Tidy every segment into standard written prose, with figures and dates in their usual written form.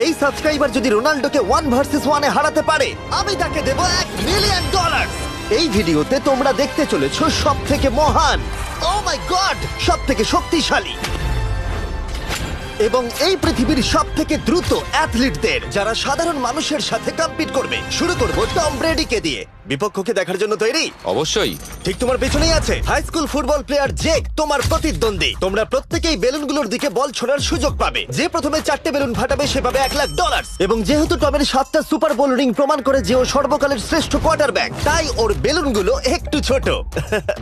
এই সাবস্ক্রাইবার যদি রোনাল্ডোকে 1 ভার্সেস 1 এ হারাতে পারে আমি তাকে দেব $1 মিলিয়ন। এই ভিডিওতে তোমরা দেখতে চলেছো সবথেকে মহান, ও মাই গড, সবথেকে শক্তিশালী এবং এই পৃথিবীর সবথেকে দ্রুত অ্যাথলিটদের, যারা সাধারণ মানুষের সাথে কম্পিট করবে। শুরু করব টম ব্রেডিকে দিয়ে। বিপক্ষকে দেখার জন্য তৈরি? অবশ্যই। ঠিক তোমার পেছনেই আছে high school football player Jake, তোমার প্রতিদ্বন্দ্বী। তোমরা প্রত্যেকেই বেলুনগুলোর দিকে বল ছোড়ার সুযোগ পাবে। যে প্রথমে 4টে বেলুন ফাটাবে সে পাবে $1,00,000। এবং যেহেতু টমের 7টা সুপার বোল রিং প্রমাণ করে যে ও সর্বকালের শ্রেষ্ঠ কোয়ার্টারব্যাক, তাই ওর বেলুনগুলো একটু ছোট।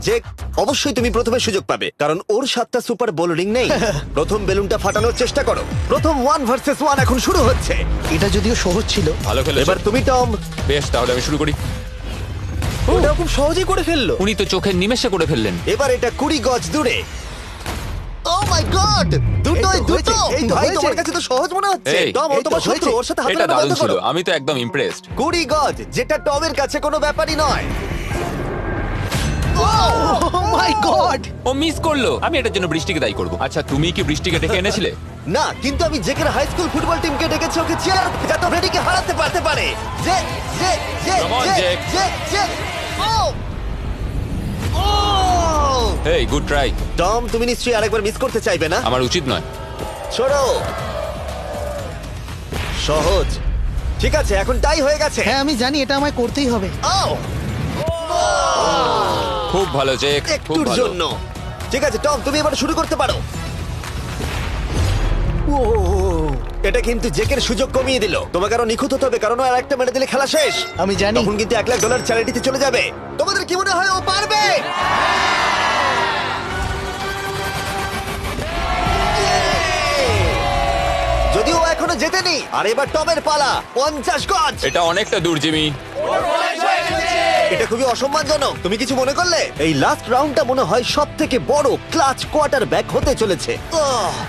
জেক, অবশ্যই তুমি প্রথমে সুযোগ পাবে, কারণ ওর 7টা সুপার বোল রিং নেই। প্রথম বেলুনটা ফাটানোর চেষ্টা করো। প্রথম 1 ভার্সেস 1 এখন শুরু হচ্ছে। এটা যদিও সহজ ছিল। ভালো খেলেছো। এবার তুমি টম। বেশ, তাহলে আমি শুরু করি। ওটা খুব সহজেই করে ফেললো। উনি তো চোখের নিমেষে করে ফেললেন। এবার এটা 20 গজ দূরে। ও মাই গড, দুটোই দুটো। এই তো ভাই, হয়েছে। তোমার কাছে তো সহজ মনে হচ্ছে। এই, টম, ও এই তো তোমার শত্রু, হয়েছে। ওর সাথে হাত এটা মেলানো দারুণ বন্ধ ছিল, করো। আমি তো একদম ইমপ্রেসড। 20 গজ, যেটা টমের কাছে কোনো ব্যাপারই নয়। ও মাই গড! ও মিস করলো। আমি এটার জন্য বৃষ্টিকে দায়ী করব। আচ্ছা, তুমি কি বৃষ্টিকে ডেকে এনেছিলে? না, কিন্তু আমি জেকের হাই স্কুল ফুটবল টিমকে ডেকেছি ওকে চেয়ার যাতে ব্রেডিকে হারাতে পারতে পারে। যে যে যে Come on, যে Jake. যে যে ও ও এই, গুড ট্রাই। টম, তুমি নিশ্চয়ই আরেকবার মিস করতে চাইবে না? আমার উচিত নয়। ছোড়ো। সহজ। ঠিক আছে, এখন টাই হয়ে গেছে। হ্যাঁ, আমি জানি এটা আমায় করতেই হবে। ও খুব ভালো জেক, খুব একটুর ভালো। জন্য। ঠিক আছে টম, তুমি এবার শুরু করতে পারো। ও, এটা কিন্তু জেকের সুযোগ কমিয়ে দিল। তোমাকে আরো নিখুঁত হতে হবে, কারণ আর একটা মেরে দিলে খেলা শেষ। আমি জানি। তখন কিন্তু $1,00,000 চ্যারিটিতে চলে যাবে। তোমাদের কি মনে হয় ও পারবে? যদিও ও এখনো জেতেনি। আর এবার টমের পালা। 50 গজ। এটা অনেকটা দূর, জিমি। এটা খুবই অসম্মানজনক। তুমি কিছু মনে করলে? এই লাস্ট রাউন্ডটা মনে হয় সবথেকে বড় ক্লাচ কোয়ার্টারব্যাক হতে চলেছে।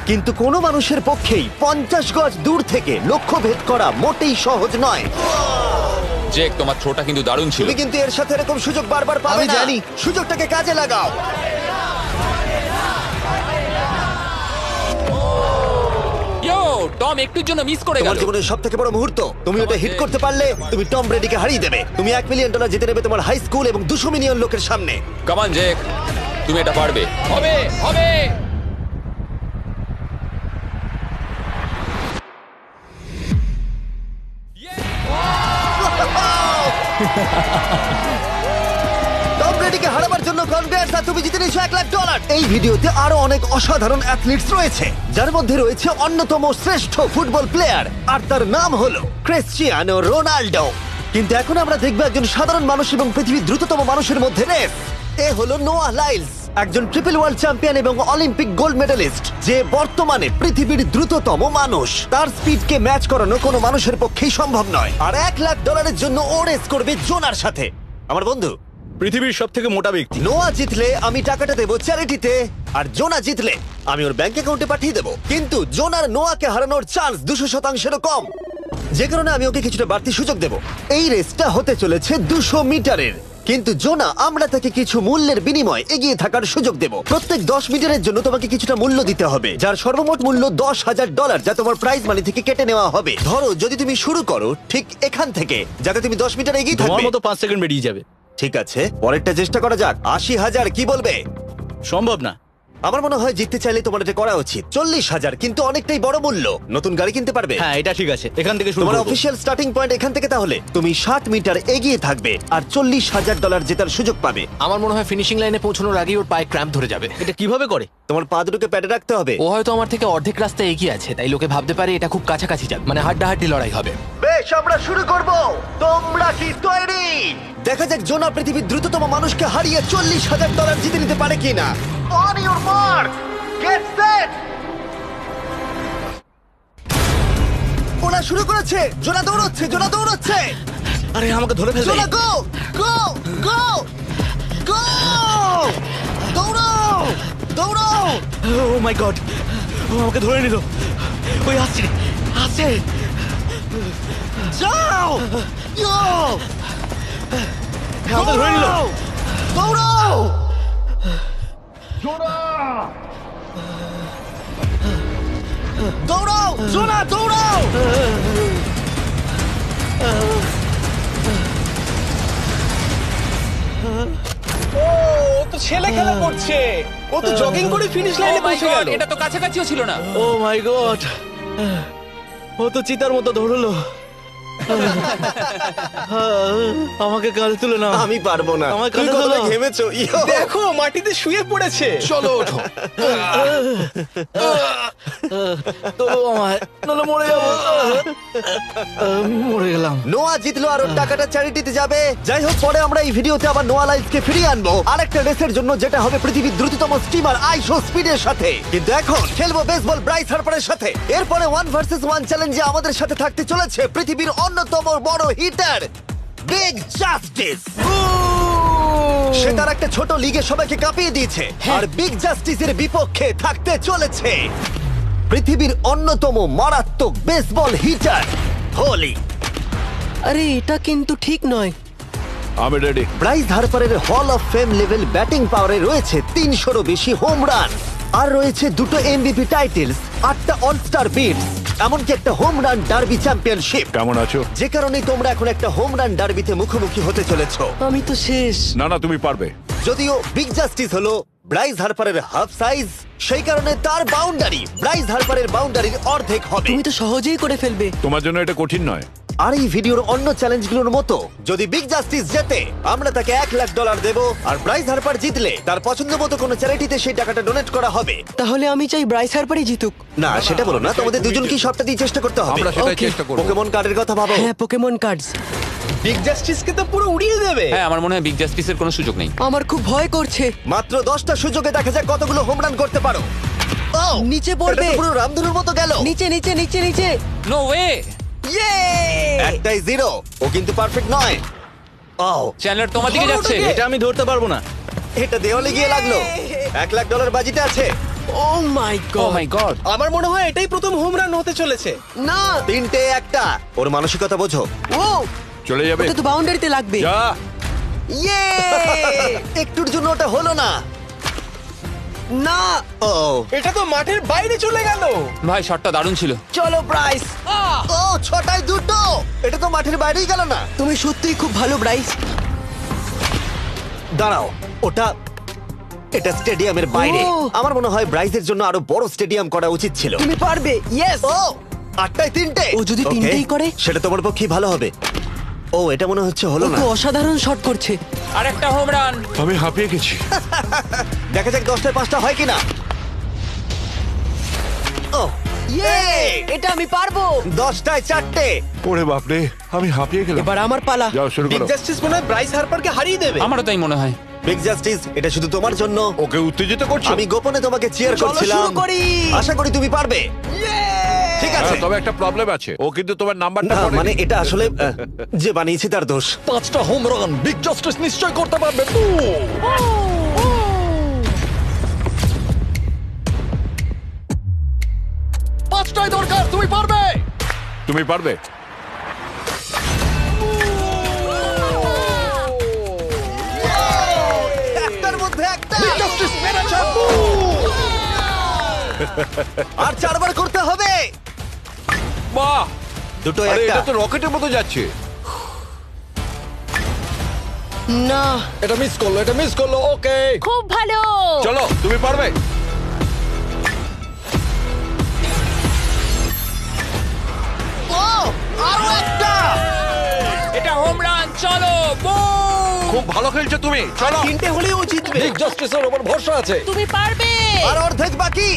কিন্তু কোনো মানুষের পক্ষেই 50 গজ দূর থেকে লক্ষ্য ভেদ করা মোটেই সহজ নয়। জেক, তোমার থ্রোটা কিন্তু দারুণ ছিল। তুমি কিন্তু এর সাথে এরকম সুযোগ বারবার পাবে আমি না। জানি। সুযোগটাকে কাজে লাগাও। ইয়ো, টম একটুর জন্য মিস করে তোমার গেল। জীবনের সবথেকে বড় মুহূর্ত। তুমি ওটা হিট করতে পারলে তুমি টম ব্রেডিকে হারিয়ে দেবে। তুমি $1 মিলিয়ন জিতে নেবে তোমার হাই স্কুল এবং 200 মিলিয়ন লোকের সামনে। কাম অন জেক, তুমি এটা পারবে। হবে, হবে। টম ব্রেডিকে হারাবার জন্য কনগ্রেস, আর তুমি জিতে নিয়েছো $1,00,000। এই ভিডিওতে আরো অনেক অসাধারণ অ্যাথলিটস রয়েছে, যার মধ্যে রয়েছে অন্যতম শ্রেষ্ঠ ফুটবল প্লেয়ার, আর তার নাম হলো ক্রিশ্চিয়ানো রোনাল্ডো। কিন্তু এখন আমরা দেখবো একজন সাধারণ মানুষ এবং পৃথিবীর দ্রুততম মানুষের মধ্যে রেস। এ হলো নোয়াহ লাইলস, একজন ট্রিপল ওয়ার্ল্ড চ্যাম্পিয়ন এবং অলিম্পিক গোল্ড মেডালিস্ট, যে বর্তমানে পৃথিবীর দ্রুততম মানুষ। তার স্পিডকে ম্যাচ করানো কোনো মানুষের পক্ষেই সম্ভব নয়। আর $1,00,000 জন্য ও রেস করবে জোনার সাথে, আমার বন্ধু। পৃথিবীর সব থেকে মোটা ব্যক্তি। নোয়া জিতলে আমি টাকাটা দেবো চ্যারিটিতে, আর জোনা জিতলে আমি ওর ব্যাংক অ্যাকাউন্টে পাঠিয়ে দেবো। কিন্তু জোনার নোয়াকে হারানোর চান্স 200%-এরও কম, যে কারণে আমি ওকে কিছুটা বাড়তি সুযোগ দেবো। এই রেসটা হতে চলেছে 200 মিটারের, কিন্তু জোনা, আমরা তাকে কিছু মূল্যের বিনিময়ে এগিয়ে থাকার সুযোগ দেব। প্রত্যেক 10 মিটারের জন্য তোমাকে কিছুটা মূল্য দিতে হবে, যার সর্বমোট মূল্য $10,000, যা তোমার প্রাইজ মানি থেকে কেটে নেওয়া হবে। ধরো যদি তুমি শুরু করো ঠিক এখান থেকে, যাতে তুমি 10 মিটার এগিয়ে তোমার থাকবে। মতো 5 সেকেন্ড বেরিয়ে যাবে। ঠিক আছে, পরেরটা চেষ্টা করা যাক। 80,000, কি বলবে? সম্ভব না। আমার মনে হয় জিততে চাইলে তোমার এটা করা উচিত। 40,000 কিন্তু অনেকটাই বড় মূল্য। নতুন গাড়ি কিনতে পারবে। হ্যাঁ, এটা ঠিক আছে, এখান থেকে শুরু তোমার করব। অফিসিয়াল স্টার্টিং পয়েন্ট এখান থেকে। তাহলে তুমি 60 মিটার এগিয়ে থাকবে আর $40,000 জেতার সুযোগ পাবে। আমার মনে হয় ফিনিশিং লাইনে পৌঁছানোর আগেই ওর পায়ে ক্র্যাম্প ধরে যাবে। এটা কিভাবে করে? তোমার পা দুটোকে প্যাডে রাখতে হবে। ও হয়তো আমার থেকে অর্ধেক রাস্তা এগিয়ে আছে, তাই লোকে ভাবতে পারে এটা খুব কাছাকাছি যাবে, মানে হাড্ডাহাড্ডি লড়াই হবে। বেশ, আমরা শুরু করব। তোমরা কি তৈরি? দেখা যাক জোনা পৃথিবীর দ্রুততম মানুষকে হারিয়ে $40,000 জিতে নিতে পারে কিনা। On your mark, get set. ওরা শুরু করেছে। জোনা দৌড়চ্ছে, জোনা দৌড়চ্ছে। আরে, আমাকে ধরে ফেলবে। জোনা গো গো গো গো! দৌড়াও দৌড়াও! ও মাই গড, ও আমাকে ধরে নিল। ওই আসছে, আসছে। যাও! ইয়ো! আমাকে ধরে নিল। দৌড়াও! দৌড়াও! জোনা দৌড়াও! ও তো ছেলে খেলা করছে, ও তো জগিং করে ফিনিশ Oh লাইনে my পৌঁছে God, গেল। এটা তো কাছাকাছিও ছিল না। ও মাই গড, ও তো চিতার মতো ধরলো। আমাকে কাল তুলে না, আমি পারবো না। আমার তুমি কাঁধে কতটা তোলো। ঘেমেছো। ইয়ো। দেখো মাটিতে শুয়ে পড়েছে। চলো ওঠো। তোলো আমায়, নাহলে মরে যাবো। মরে গেলাম। নোয়া জিতলো আর ওর টাকাটা চ্যারিটিতে যাবে। যাই হোক, পরে আমরা এই ভিডিওতে আবার নোয়া লাইফকে ফিরিয়ে আনবো আরেকটা রেসের জন্য, যেটা হবে পৃথিবীর দ্রুততম স্টিমার আইশো স্পিডের সাথে। কিন্তু এখন খেলবো বেসবল ব্রাইস হার্পারের সাথে। এরপরে 1 ভার্সেস 1 চ্যালেঞ্জে আমাদের সাথে থাকতে চলেছে পৃথিবীর অন্যতম বড় হিটার বিগ জাস্টিস। সে তার একটা ছোট লিগে সবাইকে কাঁপিয়ে দিয়েছে, আর বিগ জাস্টিসের বিপক্ষে থাকতে চলেছে পৃথিবীর অন্যতম মারাত্মক বেসবল হিটার হোলি। আরে এটা কিন্তু ঠিক নয়। আমি ready. Bryce হার্পারের hall of fame level batting পাওয়ারে রয়েছে 300-রও বেশি হোম রান, আর রয়েছে 2টো এমভিপি টাইটেলস, 8টা অলস্টার বিটস, এমনকি একটা হোম রান ডার্বি চ্যাম্পিয়নশিপ। কেমন আছো? যে কারণে তোমরা এখন একটা হোম রান ডার্বিতে মুখোমুখি হতে চলেছো। আমি তো শেষ। না না, তুমি পারবে। যদিও বিগ জাস্টিস হলো ব্রাইস হার্পারের হাফ সাইজ, সেই কারণে তার বাউন্ডারি ব্রাইস হার্পারের বাউন্ডারির অর্ধেক হবে। তুমি তো সহজেই করে ফেলবে। তোমার জন্য এটা কঠিন নয়। আর এই ভিডিওর অন্য চ্যালেঞ্জগুলোর মতো, যদি বিগ জাস্টিস জেতে আমরা তাকে $1,00,000 দেব, আর ব্রাইস হার্পার জিতলে তার পছন্দ মতো কোনো চ্যারিটিতে সেই টাকাটা ডোনেট করা হবে। তাহলে আমি চাই ব্রাইস হার্পারই জিতুক। না, সেটা বলো না, তোমাদের দুজনকেই সবটা দিয়ে চেষ্টা করতে হবে। আমরা সেটাই Okay. চেষ্টা করব। পোকেমন কার্ডের কথা ভাবো। হ্যাঁ, পোকেমন কার্ডস। বিগ জাস্টিসকে তো পুরো উড়িয়ে দেবে। হ্যাঁ, আমার মনে হয় বিগ জাস্টিসের কোনো সুযোগ নেই। আমার খুব ভয় করছে। মাত্র 10টা সুযোগে দেখা যাক কতগুলো হোম রান করতে পারো। ও, নিচে পড়বে। এটা তো পুরো রামধনুর মতো গেল। নিচে নিচে নিচে নিচে। No way. ইয়ে! একটাই 0, ও কিন্তু পারফেক্ট নয়। ও, চ্যানেলার তোমার দিকে যাচ্ছে। এটা আমি ধরতে পারবো না। এটা দেওয়ালে গিয়ে লাগলো। $1,00,000 বাজিতে আছে। ও মাই ও গড। মাই গড। আমার মনে হয় এটাই প্রথম হোম রান হতে চলেছে। না। 3টে একটা। ওর মানসিকতা বোঝো। ও, চলে যাবে। ওটা তো বাউন্ডারিতে লাগবে। যা। ইয়ে! একটুর জন্য ওটা হলো না। না। ও, এটা তো মাঠের বাইরে চলে গেল। ভাই, শটটা দারুণ ছিল। চলো ব্রাইস। ও, 6টায় 2টো। এটা তো মাঠের বাইরেই গেল না। তুমি সত্যিই খুব ভালো ব্রাইস। দাঁড়াও, এটা স্টেডিয়ামের বাইরে। ও। আমার মনে হয় ব্রাইজের জন্য আরো বড় স্টেডিয়াম করা উচিত ছিল। তুমি পারবে। ইয়েস। ও, 8টায় 3টে। ও যদি Okay, তিনটেই করে? সেটা তোমার পক্ষে ভালো হবে। ও, এটা মনে হচ্ছে ও হলো না। তো অসাধারণ শট করছে। আর একটা হোম রান। আমি হাঁপিয়ে গেছি। দেখা যাক 10টায় 5টা হয় কিনা। ও, ইয়ে! এটা আমি পারবো। 10টায় 4টে। ওরে বাপরে, আমি হাঁপিয়ে গেলাম। এবার আমার পালা। যাও শুরু বিগ করো। জাস্টিস মনে হয় ব্রাইস হার্পারকে হারিয়ে দেবে। আমারও তাই মনে হয়। বিগ জাস্টিস, এটা শুধু তোমার জন্য। ওকে উত্তেজিত করছো? আমি গোপনে তোমাকে চিয়ার চলো করছিলাম। শুরু করি। আশা করি তুমি পারবে। ঠিক আছে। তবে একটা প্রবলেম আছে, ও কিন্তু তোমার নাম্বারটা না, পড়েনি। মানে এটা আসলে যে বানিয়েছে তার দোষ। 5টা হোম রান বিগ জাস্টিস নিশ্চয় করতে পারবে। পাঁচটাই দরকার, তুমি পারবে। তুমি পারবে। একটার মধ্যে একটা। আর 4বার করতে হবে। বাহ, দুটো আরে একটা। এটা তো রকেটের মতো যাচ্ছে। না। এটা মিস করলো। ওকে, খুব ভালো। চলো তুমি পারবে। ও, আরো একটা। এটা হোম রান। চলো, বুম। খুব ভালো খেলছো তুমি, চলো। 3টে হলেও ও জিতবে। বিগ জাস্টিসের উপর ভরসা আছে। তুমি পারবে। আর অর্ধেক বাকি।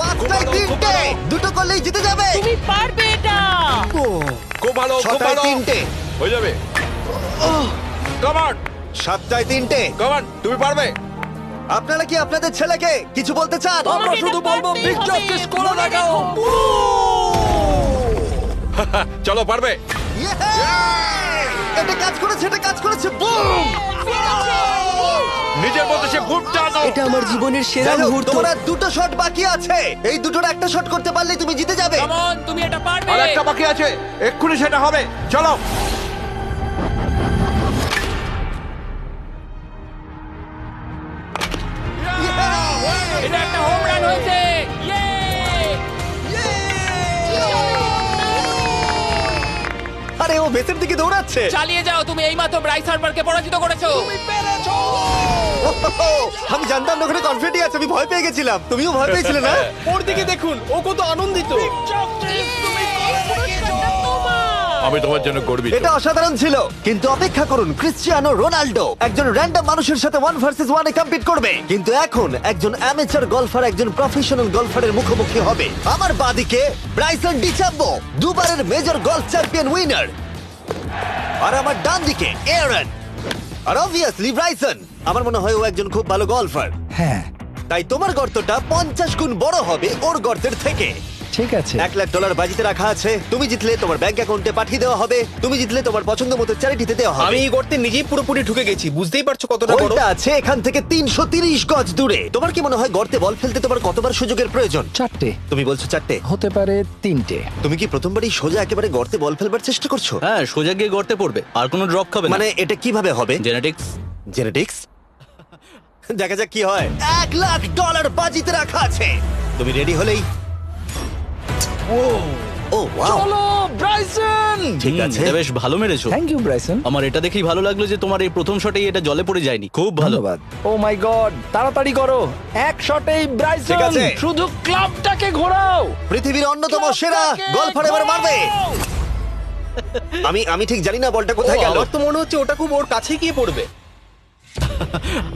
পাঁচটায় 3টে। দুটো করলেই জিতে যাবে। তুমি পারবে এটা। খুব ভালো, খুব 6টায় ভালো। 3টে। হয়ে যাবে। কাম অন, 7টায় 3টে। কাম অন, তুমি পারবে। আপনারা কি আপনাদের ছেলেকে কিছু বলতে চান? আমরা শুধু বলবো বিগ জাস্টিস করে দেখাও। চলো পারবে। এটা কাজ করেছে, এটা কাজ করেছে। বুম! নিজের মধ্যে সে বুট টানো। এটা আমার জীবনের সেরা যাই হোক, মুহূর্ত। তোমার আর 2টো শট বাকি আছে। এই দুটোর একটা শট করতে পারলে তুমি জিতে যাবে। কাম অন, তুমি এটা পারবে। আর একটা বাকি আছে, এক্ষুনি সেটা হবে। চলো। Yeah! আরে ও বেসের দিকে দৌড়াচ্ছে। চালিয়ে যাও, তুমি এইমাত্র ব্রাইস হার্বারকে পরাজিত করেছো। আমি জানতাম না ওখানে কনফিডেন্ট আছে, আমি ভয় পেয়ে গেছিলাম। তুমিও ভয় পেয়েছিলে না? ওর দিকে দেখুন, ও কত আনন্দিত। আমি তোমার জন্য গর্বিত। এটা অসাধারণ ছিল, কিন্তু অপেক্ষা করুন, ক্রিশ্চিয়ানো রোনাল্ডো একজন র্যান্ডম মানুষের সাথে 1 ভার্সেস 1 এ কম্পিট করবে, কিন্তু এখন একজন অ্যামেচার গলফার একজন প্রফেশনাল গলফারের মুখোমুখি হবে। আমার বাদিকে ব্রাইসন ডিচাম্বো, দুবারের মেজর গলফ চ্যাম্পিয়ন উইনার, আর আমার ডান দিকে এরন। আর অবভিয়াসলি ব্রাইসন, আমার মনে হয় ও একজন খুব ভালো গলফার। হ্যাঁ, তাই তোমার গর্তটা 50 গুণ বড় হবে ওর গর্তের থেকে। ঠিক আছে। $1,00,000 বাজিতে রাখা আছে। তুমি জিতলে তোমার ব্যাংক অ্যাকাউন্টে পাঠিয়ে দেওয়া হবে, তুমি জিতলে তোমার পছন্দ মতো চ্যারিটিতে দেওয়া হবে। আমি এই গর্তে নিজেই পুরোপুরি ঢুকে গেছি, বুঝতেই পারছো কতটা বড়। ওইটা আছে এখান থেকে 330 গজ দূরে। তোমার কি মনে হয় গর্তে বল ফেলতে তোমার কতবার সুযোগের প্রয়োজন? 4টে তুমি বলছো 4টে, হতে পারে 3টে। তুমি কি প্রথমবারই সোজা একেবারে গর্তে বল ফেলবার চেষ্টা করছো? হ্যাঁ, সোজা গিয়ে গর্তে পড়বে, আর কোনো ড্রপ খাবে না। মানে এটা কিভাবে হবে? জেনেটিক্স। জেনেটিক্স? দেখা যাক কি হয়। $1,00,000 বাজিতে রাখা আছে। তুমি রেডি হলেই। ও ওয়াও, চলো ব্রাইসন। ঠিক আছে। এটা বেশ ভালো মেরেছো। Thank you Bryson. আমার এটা দেখেই ভালো লাগলো যে তোমার এই প্রথম শটেই এটা জলে পড়ে যায়নি। খুব ভালো। ধন্যবাদ। ও মাই গড, তাড়াতাড়ি করো, এক শটেই ব্রাইসন। ঠিক আছে। শুধু ক্লাবটাকে ঘোরাও। পৃথিবীর অন্যতম সেরা গলফার এবার মারবে। আমি ঠিক জানি না বলটা কোথায় গেল। আমার তো মনে হচ্ছে ওটা খুব ওর কাছে গিয়ে পড়বে।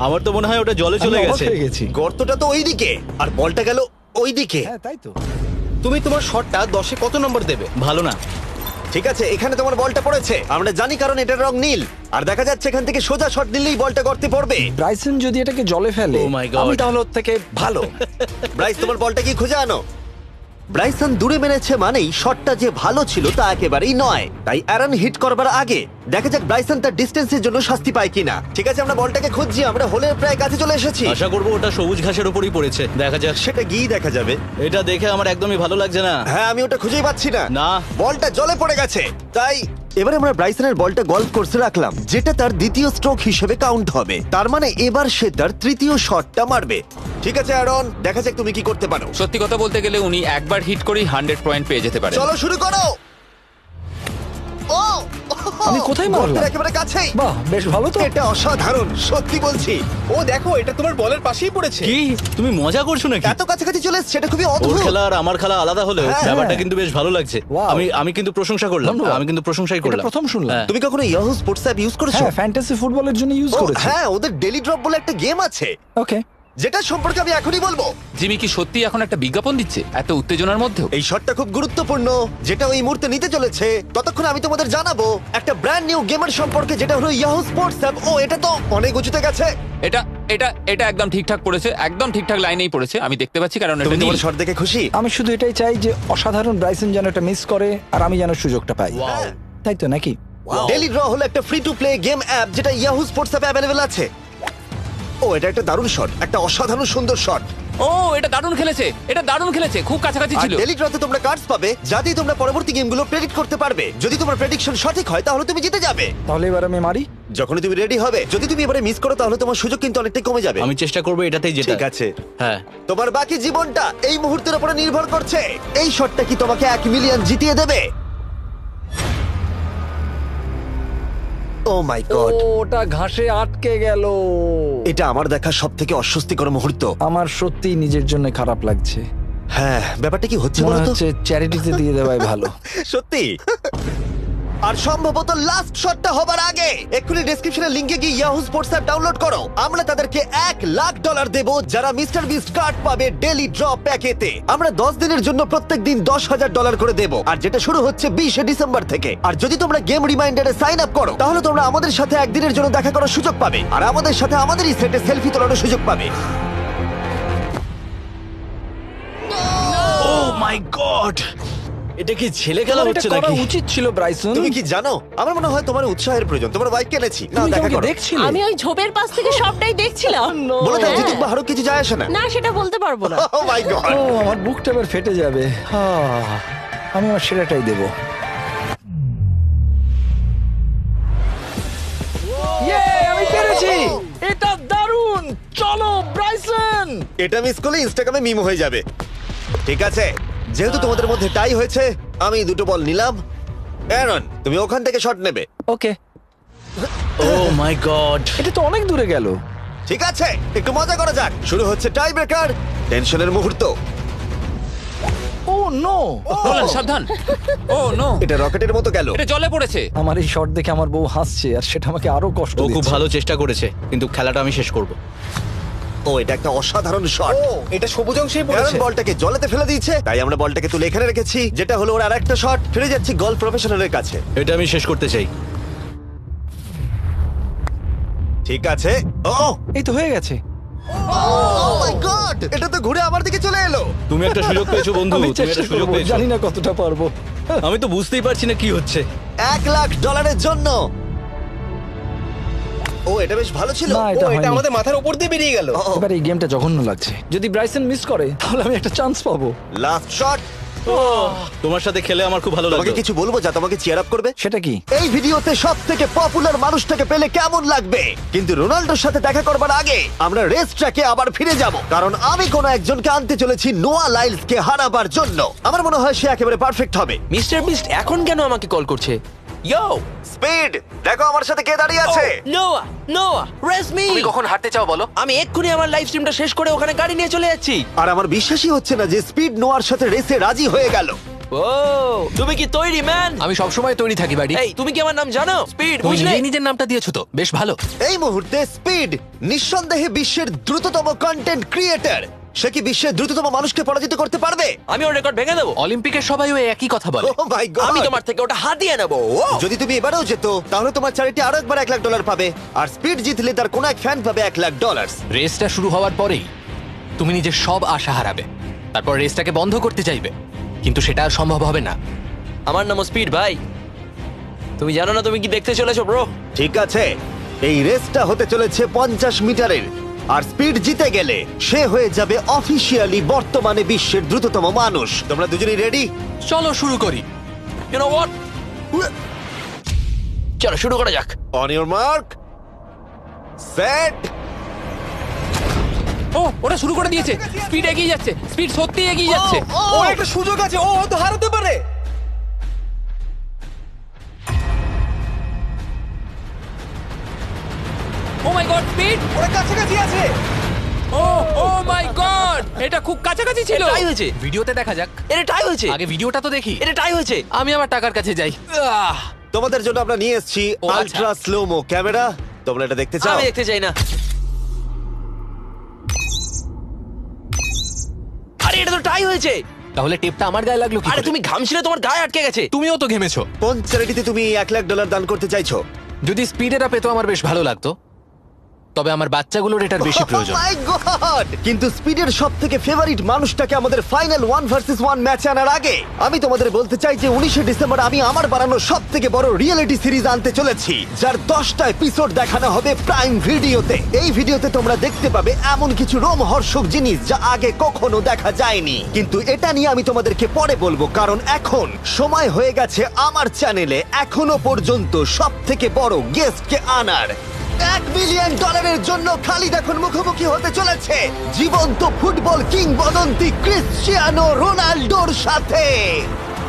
আমার তো মনে হয় ওটা জলে চলে আমি অবাক গেছে। হয়ে গেছি। গর্তটা তো ওইদিকে আর বলটা গেল ওইদিকে। হ্যাঁ, তাই তো। তুমি তোমার শটটা 10-এ কত নম্বর দেবে? ভালো না। ঠিক আছে, এখানে তোমার বলটা পড়েছে, আমরা জানি কারণ এটার রং নীল। আর দেখা যাচ্ছে এখান থেকে সোজা শট নিলেই বলটা গর্তে পড়বে। ব্রাইসন যদি এটাকে জলে ফেলে, Oh my God. আমি তাহলে ওর থেকে ভালো। ব্রাইস, তোমার বলটা কি খুঁজে আনো। ব্রাইসন দূরে মেরেছে মানেই শটটা যে ভালো ছিল তা একেবারেই নয়। তাই অ্যারন হিট করবার আগে দেখা যাক ব্রাইসন তার ডিস্টেন্সের জন্য শাস্তি পায় কিনা। ঠিক আছে, আমরা বলটাকে খুঁজছি, আমরা হোলের প্রায় কাছে চলে এসেছি। আশা করবো ওটা সবুজ ঘাসের উপরই পড়েছে। দেখা যাক। সেটা গিয়ে দেখা যাবে। এটা দেখে আমার একদমই ভালো লাগছে না। হ্যাঁ, আমি ওটা খুঁজেই পাচ্ছি না। না। বলটা জলে পড়ে গেছে। তাই এবারে আমরা ব্রাইসনের বলটা গলফ কোর্সে রাখলাম, যেটা তার দ্বিতীয় স্ট্রোক হিসেবে কাউন্ট হবে। তার মানে এবার সে তার তৃতীয় শটটা মারবে। ঠিক আছে অ্যারন, দেখা যাক তুমি কি করতে পারো। সত্যি কথা বলতে গেলে উনি একবার হিট করেই 100 পয়েন্ট পেয়ে যেতে পারেন। চলো শুরু করো। ও, আমি কোথায় মারলাম? গর্তের একেবারে কাছেই। বাহ, বেশ ভালো তো। এটা অসাধারণ, সত্যি বলছি। ও দেখো, এটা তোমার বলের পাশেই পড়েছে। কি তুমি মজা করছো নাকি? এত কাছাকাছি চলে এসেছে, এটা খুবই ওর অদ্ভুত। খেলা আর আমার খেলা আলাদা হলেও হ্যাঁ। ব্যাপারটা কিন্তু বেশ ভালো লাগছে। Wow. আমি কিন্তু প্রশংসা করলাম। ধন্যবাদ। আমি কিন্তু প্রশংসাই এটা করলাম। প্রথম শুনলাম। হ্যাঁ। তুমি কখনো ইয়াহু স্পোর্টস অ্যাপ ইউজ করেছো? হ্যাঁ, ফ্যান্টাসি ফুটবলের জন্য ইউজ ও, করেছি। হ্যাঁ, ওদের ডেলি ড্রপ বলে একটা গেম আছে, ওকে। যেটা সম্পর্কে আমি এখনই বলবো। জিমি কি সত্যি এখন একটা বিজ্ঞাপন দিচ্ছে এত উত্তেজনার মধ্যেও? এই শটটা খুব গুরুত্বপূর্ণ, যেটা ওই মুহূর্তে নিতে চলেছে। ততক্ষণ আমি তোমাদের জানাবো একটা ব্র্যান্ড নিউ গেমের সম্পর্কে, যেটা হলো ইয়াহু স্পোর্টস অ্যাপ। ও, এটা তো অনেক উঁচুতে গেছে। এটা এটা এটা একদম ঠিকঠাক পড়েছে, একদম ঠিকঠাক লাইনেই পড়েছে। আমি দেখতে পাচ্ছি কারণ এটা তুমি তোমার নীল। শট দেখে খুশি? আমি শুধু এটাই চাই যে অসাধারণ ব্রাইসন যেন এটা মিস করে আর আমি যেন সুযোগটা পাই। হ্যাঁ। তাই তো নাকি? ডেলি ড্র হলো একটা free to play game app, যেটা ইয়াহু স্পোর্টস অ্যাপে অ্যাভেলেবল আছে। ও, এটা একটা দারুণ শট, একটা অসাধারণ সুন্দর শট। ও, এটা দারুণ খেলেছে, এটা দারুণ খেলেছে, খুব কাছাকাছি আর ছিল। ডেলি ড্রতে তোমরা কার্ডস পাবে, যাতে তোমরা পরবর্তী গেমগুলো প্রেডিক্ট করতে পারবে। যদি তোমার প্রেডিকশন সঠিক হয় তাহলে তুমি জিতে যাবে। তাহলে এবার আমি মারি। যখনই তুমি রেডি হবে, যদি তুমি এবারে মিস করো তাহলে তোমার সুযোগ কিন্তু অনেকটাই কমে যাবে। আমি চেষ্টা করবো এটাতেই যেটা। ঠিক আছে, হ্যাঁ। তোমার বাকি জীবনটা এই মুহূর্তের উপরে নির্ভর করছে। এই শটটা কি তোমাকে 1 মিলিয়ন জিতিয়ে দেবে? ও মাই গড, ওটা ঘাসে আটকে গেল। এটা আমার দেখা সবথেকে অস্বস্তিকর মুহূর্ত। আমার সত্যি নিজের জন্য খারাপ লাগছে। হ্যাঁ, ব্যাপারটা কি হচ্ছে মনে বলো তো? হচ্ছে চ্যারিটিতে দিয়ে দেওয়াই ভালো। সত্যি। আর সম্ভবত লাস্ট শটটা হবার আগে এক্ষুনি ডেসক্রিপশনের লিংকে গিয়ে ইয়াহু স্পোর্টস অ্যাপ ডাউনলোড করো। আমরা তাদেরকে $1,00,000 দেব যারা মিস্টার বিস্ট কার্ড পাবে ডেলি ড্র প্যাকেতে। আমরা 10 দিনের জন্য প্রত্যেক দিন $10,000 করে দেব, আর যেটা শুরু হচ্ছে 20শে ডিসেম্বর থেকে। আর যদি তোমরা গেম রিমাইন্ডারে সাইন আপ করো তাহলে তোমরা আমাদের সাথে একদিনের জন্য দেখা করার সুযোগ পাবে, আর আমাদের সাথে আমাদেরই সেটে সেলফি তোলার সুযোগ পাবে। ও মাই গড, এটা কি ছেলে খেলা তোমার এটা হচ্ছে করা নাকি? উচিত ছিল ব্রাইসন। তুমি কি জানো, আমার মনে হয় তোমার উৎসাহের প্রয়োজন। তোমার বাইক কিনেছি, না তুমি দেখা আমাকে করো। দেখছিলে? আমি ওই ঝোপের পাশ থেকে সবটাই দেখছিলাম। বলে দাও হ্যাঁ। জিতুক বা হারুক কিছু যায় আসে না। না, সেটা বলতে পারবো না। ও মাই গড, ও, আমার বুকটা এবার ফেটে যাবে। আমি আমার সেরাটাই দেব। আমি পেরেছি। এটা দারুণ। চলো ব্রাইসন। এটা মিস করলে ইনস্টাগ্রামে মিম হয়ে যাবে। ঠিক আছে, যেহেতু তোমাদের মধ্যে টাই হয়েছে, আমি 2টো বল নিলাম অ্যারন, তুমি ওখান থেকে শট নেবে। ওকে, ও মাই গড। এটা তো অনেক দূরে গেল। ঠিক আছে, একটু মজা করা যাক। শুরু হচ্ছে টাই ব্রেকার, টেনশনের মুহূর্ত। ও নো, নোলান সাবধান। ও নো, এটা রকেটের মতো গেল। এটা জলে পড়েছে। আমার এই শট দেখে আমার বউ হাসছে আর সেটা আমাকে আরো কষ্ট ও খুব দিচ্ছে। ভালো চেষ্টা করেছে, কিন্তু খেলাটা আমি শেষ করব। ও, এটা একটা অসাধারণ শট। ও এটা সবুজ অংশেই অ্যারন পড়েছে। বলটাকে জলেতে ফেলে দিয়েছে, তাই আমরা বলটাকে তুলে এখানে রেখেছি, যেটা হলো ওর আরেকটা শট। ফিরে যাচ্ছি গলফ প্রফেশনালের কাছে। এটা আমি শেষ করতে চাই। ঠিক আছে। ও এই তো হয়ে গেছে। মাই গড, এটা তো ঘুরে আমার দিকে চলে এলো। তুমি একটা সুযোগ পেয়েছো বন্ধু, আমি তুমি চেষ্টা একটা সুযোগ করবো, পেয়েছো। জানি না কতটা পারবো। আমি তো বুঝতেই পারছি না কি হচ্ছে। $1,00,000 জন্য। ও, এটা বেশ ভালো ছিল। না, ও এটা এটা হয়নি। আমাদের মাথার উপর দিয়ে বেরিয়ে গেল। এবার এই গেমটা জঘন্য লাগছে। যদি ব্রাইসন মিস করে তাহলে আমি একটা চান্স পাবো। Last shot. তোমার সাথে খেলে আমার খুব ভালো তোমাকে লাগলো। কিছু বলবো যা তোমাকে চিয়ার আপ করবে? সেটা কি? এই ভিডিওতে সব থেকে পপুলার মানুষটাকে পেলে কেমন লাগবে? কিন্তু রোনাল্ডোর সাথে দেখা করবার আগে আমরা রেস ট্র্যাকে আবার ফিরে যাব, কারণ আমি কোনো একজনকে আনতে চলেছি নোয়া লাইলসকে হারাবার জন্য। আমার মনে হয় সে একেবারে পারফেক্ট হবে। মিস্টার বিস্ট এখন কেন আমাকে কল করছে? ইয়ো, স্পিড, দেখো আমার সাথে কে দাঁড়িয়ে আছে। নোয়া, নোয়া, রেস মি। তুমি কখন হাঁটতে চাও বলো? আমি এক্ষুনি আমার লাইভ স্ট্রিমটা শেষ করে ওখানে গাড়ি নিয়ে চলে যাচ্ছি। আর আমার বিশ্বাসই হচ্ছে না যে স্পিড নোয়ার সাথে রেসে রাজি হয়ে গেল। ও, তুমি কি তৈরি ম্যান? আমি সবসময় তৈরি থাকি বাড়ি। এই, তুমি কি আমার নাম জানো? স্পিড, তুমি বুঝলে? নিজেই নিজের নামটা দিয়েছো তো, বেশ ভালো। এই মুহূর্তে স্পিড নিঃসন্দেহে বিশ্বের দ্রুততম কন্টেন্ট ক্রিয়েটর। সে কি বিশ্বের দ্রুততম মানুষকে পরাজিত করতে পারবে? আমি ওর রেকর্ড ভেঙে দেবো। অলিম্পিকের সবাই ওই একই কথা বলে। ও মাই গড, আমি তোমার থেকে ওটা হাতিয়ে নেবো। ও, যদি তুমি এবারেও যেত তাহলে তোমার চ্যারিটি আরো একবার $1,00,000 পাবে, আর স্পিড জিতলে তার কোনো এক ফ্যান পাবে $1,00,000। রেসটা শুরু হওয়ার পরেই তুমি নিজের সব আশা হারাবে, তারপর রেসটাকে বন্ধ করতে চাইবে, কিন্তু সেটা আর সম্ভব হবে না। আমার নাম স্পিড ভাই। তুমি জানো না তুমি কি দেখতে চলেছো ব্রো? ঠিক আছে, এই রেসটা হতে চলেছে 50 মিটারের, আর স্পিড জিতে গেলে সে হয়ে যাবে অফিসিয়ালি বর্তমানে বিশ্বের দ্রুততম মানুষ। তোমরা দুজনেই রেডি? চলো শুরু করি। You know what? চলো শুরু করা যাক। On your mark, set. ও, ওটা শুরু করে দিয়েছে। স্পিড এগিয়ে যাচ্ছে, স্পিড সত্যি এগিয়ে যাচ্ছে। ও একটা সুযোগ আছে, ও হয়তো হারাতে পারে। ও মাই গড, স্পিড। ওরা কাছাকাছি আছে। ও, ও মাই গড, এটা খুব কাছাকাছি ছিল। টাই হয়েছে। ভিডিওতে দেখা যাক। এটা টাই হয়েছে। আগে ভিডিওটা তো দেখি। এটা টাই হয়েছে। আমি আমার টাকার কাছে যাই। তোমাদের জন্য আমরা নিয়ে এসেছি ও, আচ্ছা। Ultra slomo camera. তোমরা এটা দেখতে চাও? আমি দেখতে চাই না। আরে এটা তো টাই হয়েছে। তাহলে টেপটা আমার গায়ে লাগলো কি আরে করে? তুমি ঘামছিলে, তোমার গায়ে আটকে গেছে। তুমিও তো ঘেমেছো। কোন চ্যারিটিতে তুমি $1,00,000 দান করতে চাইছো? যদি স্পিডেরা পেতো আমার বেশ ভালো লাগতো, তবে আমার বাচ্চাগুলোর এটার বেশি প্রয়োজন। Oh my God! কিন্তু স্পিডের সবথেকে ফেভারিট মানুষটাকে আমাদের ফাইনাল 1 ভার্সেস 1 ম্যাচে আনার আগে আমি তোমাদের বলতে চাই যে 19শে ডিসেম্বর আমি আমার বানানো সবথেকে বড় রিয়েলিটি সিরিজ আনতে চলেছি, যার 10টা এপিসোড দেখানো হবে প্রাইম ভিডিওতে। এই ভিডিওতে তোমরা দেখতে পাবে এমন কিছু রোমহর্ষক জিনিস যা আগে কখনো দেখা যায়নি, কিন্তু এটা নিয়ে আমি তোমাদেরকে পরে বলবো, কারণ এখন সময় হয়ে গেছে আমার চ্যানেলে এখনো পর্যন্ত সবথেকে বড় গেস্টকে আনার। $1 মিলিয়ন জন্য খালিদ এখন মুখোমুখি হতে চলেছে জীবন্ত ফুটবল কিংবদন্তি ক্রিশ্চিয়ানো রোনাল্ডোর সাথে।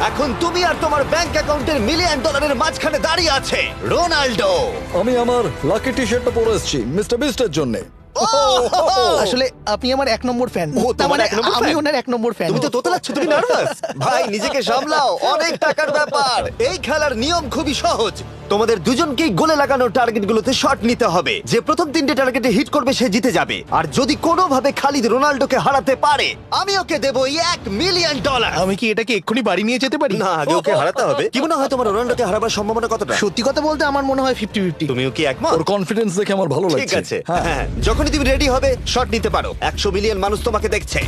এখন তুমি আর তোমার ব্যাংক অ্যাকাউন্টের $1 মিলিয়ন মাঝখানে দাঁড়িয়ে আছে রোনাল্ডো। আমি আমার লাকি টি শার্টটা পরে এসেছি মিস্টার বিস্টের জন্য। আসলে আপনি আমার 1 নম্বর ফ্যান। ও, তোমার এক নম্বর আমি fan? ওনার 1 নম্বর ফ্যান। তুমি তো তোতলাচ্ছ, তুমি নার্ভাস। ভাই নিজেকে সামলাও, অনেক টাকার ব্যাপার। এই খেলার নিয়ম খুবই সহজ। তোমাদের দুজনকেই গোলে লাগানো টার্গেটগুলোতে শট নিতে হবে। যে প্রথম 3টে টার্গেটে হিট করবে সে জিতে যাবে। আর যদি কোনোভাবে খালিদ রোনাল্ডোকে হারাতে পারে আমি ওকে দেবো $1 মিলিয়ন। আমি কি এটাকে এক্ষুনি বাড়ি নিয়ে যেতে পারি? না, আগে ওকে হারাতে হবে। কি মনে হয় তোমার রোনাল্ডোকে হারাবার সম্ভাবনা কতটা? সত্যি কথা বলতে আমার মনে হয় 50-50। তুমিও কি একমত? ওর কনফিডেন্স দেখে আমার ভালো লাগছে। ঠিক আছে, হ্যাঁ, যখনই তুমি রেডি হবে শট নিতে পারো। 100 মিলিয়ন মানুষ তোমাকে দেখছে।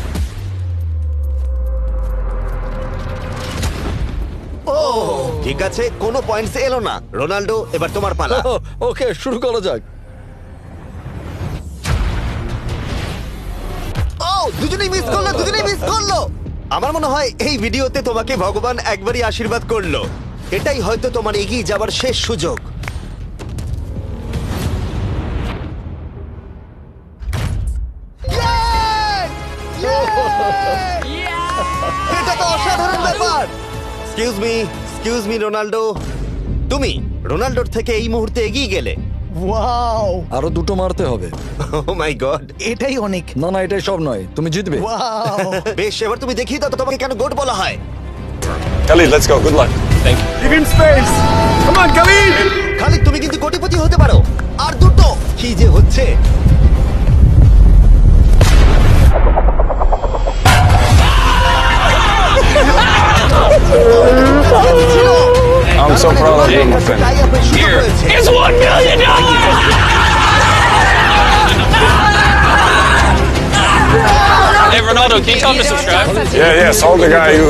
ও ঠিক আছে, কোনো পয়েন্টস এলো না। রোনাল্ডো, এবার তোমার পালা। ওকে, শুরু করা যাক। ও, দুজনেই মিস করলো, দুজনেই মিস করলো। আমার মনে হয় এই ভিডিওতে তোমাকে ভগবান একবারই আশীর্বাদ করলো। এটাই হয়তো তোমার এগিয়ে যাবার শেষ সুযোগ। এটা তো অসাধারণ ব্যাপার। Excuse me, excuse me Ronaldo, তুমি রোনাল্ডোর থেকে এই মুহূর্তে এগিয়ে গেলে। ওয়াও, আরো দুটো মারতে হবে। ও মাই গড, এটাই অনেক। না না, এটাই সব নয়, তুমি জিতবে। বেশ, এবার তুমি দেখিয়ে দাও তো তোমাকে কেন গোট বলা হয়। Khalid, let's go. Good luck. Give him space. Come on, Khalid. Khalid, তুমি কিন্তু কোটিপতি হতে পারো। আর দুটো কি যে হচ্ছে। I'm so proud of you, my friend. টাই আপের সুযোগ রয়েছে। Hey Ronaldo, can you tell him to subscribe? Yeah, yeah. Saul the guy who